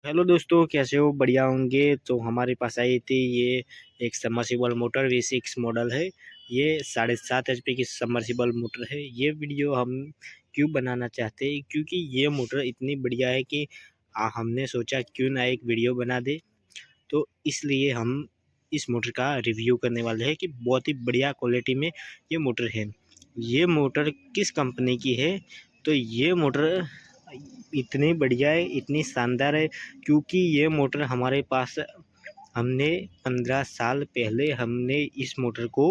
Hello दोस्तों, कैसे हो? बढ़िया होंगे। तो हमारे पास आई थी ये एक सबमर्सिबल मोटर V6 मॉडल है। ये 7.5 HP की सबमर्सिबल मोटर है। ये वीडियो हम क्यों बनाना चाहते हैं, क्योंकि ये मोटर इतनी बढ़िया है कि हमने सोचा क्यों ना एक वीडियो बना दे। तो इसलिए हम इस मोटर का रिव्यू करने वाले हैं कि बहुत ही बढ़िया क्वालिटी में ये मोटर है। ये मोटर किस कंपनी की है? तो ये मोटर इतनी बढ़िया है, इतनी शानदार है, क्योंकि ये मोटर हमारे पास हमने 15 साल पहले हमने इस मोटर को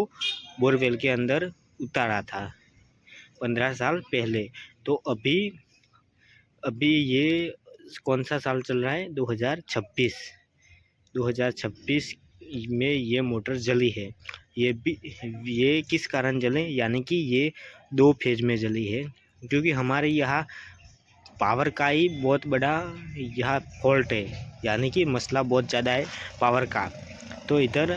बोरवेल के अंदर उतारा था। 15 साल पहले। तो अभी अभी ये कौन सा साल चल रहा है? 2026। 2026 में ये मोटर जली है। ये किस कारण जले? यानी कि ये 2 फेज में जली है, क्योंकि हमारे यहाँ पावर का ही बहुत बड़ा यहाँ फॉल्ट है, यानी कि मसला बहुत ज़्यादा है पावर का। तो इधर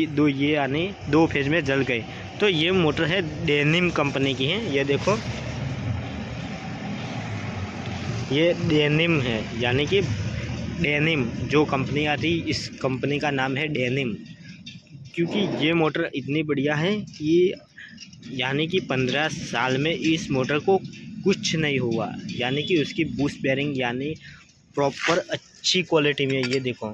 दो ये यानी 2 फेज में जल गए। तो ये मोटर है डेनिम कंपनी की है। ये देखो, ये डेनिम है, यानी कि डेनिम जो कंपनी आती, इस कंपनी का नाम है डेनिम। क्योंकि ये मोटर इतनी बढ़िया है कि यानी कि 15 साल में इस मोटर को कुछ नहीं हुआ, यानी कि उसकी बूस्ट बेयरिंग यानी प्रॉपर अच्छी क्वालिटी में। ये देखो,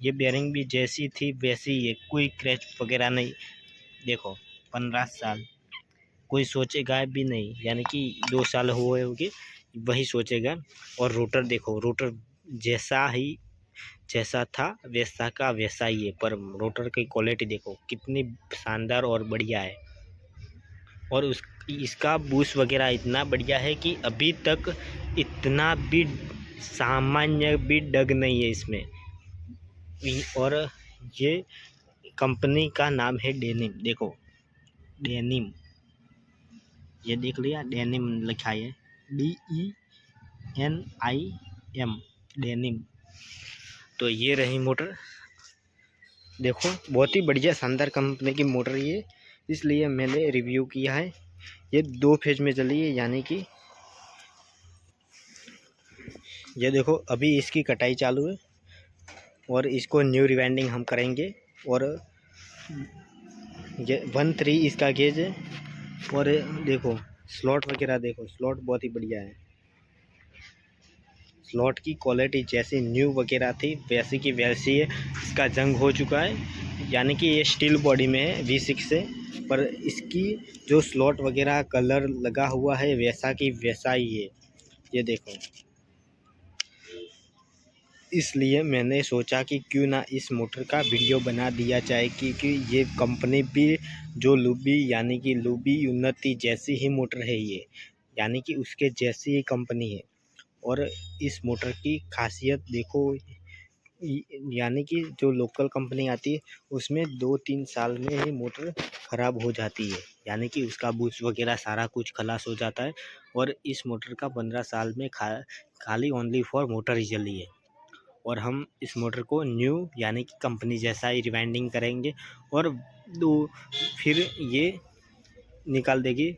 ये बेयरिंग भी जैसी थी वैसी ही है, कोई क्रैच वगैरह नहीं। देखो, 15 साल कोई सोचेगा भी नहीं, यानी कि 2 साल हुए होंगे वही सोचेगा। और रोटर देखो, रोटर जैसा था वैसा का वैसा ही है, पर रोटर की क्वालिटी देखो कितनी शानदार और बढ़िया है। और इसका बूस्ट वगैरह इतना बढ़िया है कि अभी तक इतना भी सामान्य भी डग नहीं है इसमें। और ये कंपनी का नाम है डेनिम। देखो, डेनिम, ये देख लिया, डेनिम लिखा है, DENIM, डेनिम। तो ये रही मोटर। देखो, बहुत ही बढ़िया शानदार कंपनी की मोटर ये, इसलिए मैंने रिव्यू किया है। ये 2 फेज में चली है, यानी कि ये देखो अभी इसकी कटाई चालू है और इसको न्यू रिवाइंडिंग हम करेंगे। और ये 1-3 इसका गेज है। और देखो स्लॉट वगैरह, देखो स्लॉट बहुत ही बढ़िया है। स्लॉट की क्वालिटी जैसी न्यू वगैरह थी वैसी की वैसी है। इसका जंग हो चुका है, यानी कि ये स्टील बॉडी में है V6 से, पर इसकी जो स्लॉट वगैरह कलर लगा हुआ है वैसा की वैसा ही है। ये देखो, इसलिए मैंने सोचा कि क्यों ना इस मोटर का वीडियो बना दिया जाए, क्योंकि ये कंपनी भी जो लुबी यानी कि लुबी उन्नति जैसी ही मोटर है ये, यानी कि उसके जैसी ही कंपनी है। और इस मोटर की खासियत देखो, यानी कि जो लोकल कंपनी आती है उसमें 2-3 साल में ही मोटर ख़राब हो जाती है, यानी कि उसका बूस्ट वगैरह सारा कुछ खलास हो जाता है। और इस मोटर का 15 साल में खाली ओनली फॉर मोटर ही चली है। और हम इस मोटर को न्यू यानी कि कंपनी जैसा ही रिवाइंडिंग करेंगे, और फिर ये निकाल देगी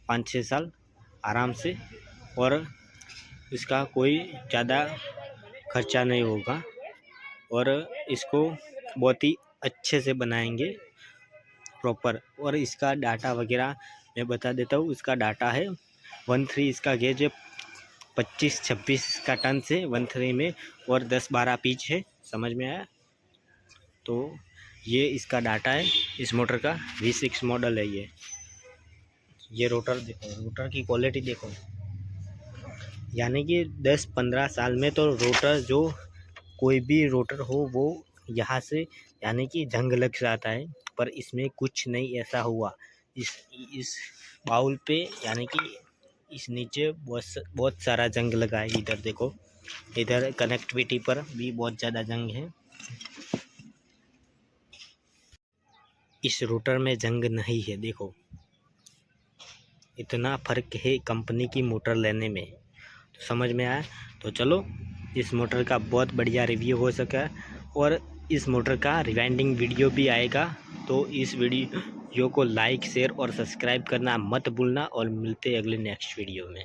5-6 साल आराम से। और इसका कोई ज़्यादा खर्चा नहीं होगा, और इसको बहुत ही अच्छे से बनाएंगे प्रॉपर। और इसका डाटा वगैरह मैं बता देता हूँ। इसका डाटा है 1-3 इसका गेज है, 25-26 का टन से 1-3 में, और 10-12 पिच है। समझ में आया? तो ये इसका डाटा है इस मोटर का। V6 मॉडल है ये रोटर देखो, रोटर की क्वालिटी देखो, यानी कि 10-15 साल में तो रोटर, जो कोई भी रोटर हो वो यहाँ से यानी कि जंग लग जाता है, पर इसमें कुछ नहीं ऐसा हुआ। इस बाउल पे यानी कि इस नीचे बहुत सारा जंग लगा है। इधर देखो, इधर कनेक्टिविटी पर भी बहुत ज़्यादा जंग है। इस रोटर में जंग नहीं है। देखो, इतना फ़र्क है कंपनी की मोटर लेने में। तो समझ में आया? तो चलो, इस मोटर का बहुत बढ़िया रिव्यू हो सका, और इस मोटर का रिवाइंडिंग वीडियो भी आएगा। तो इस वीडियो को लाइक, शेयर और सब्सक्राइब करना मत भूलना, और मिलते अगले नेक्स्ट वीडियो में।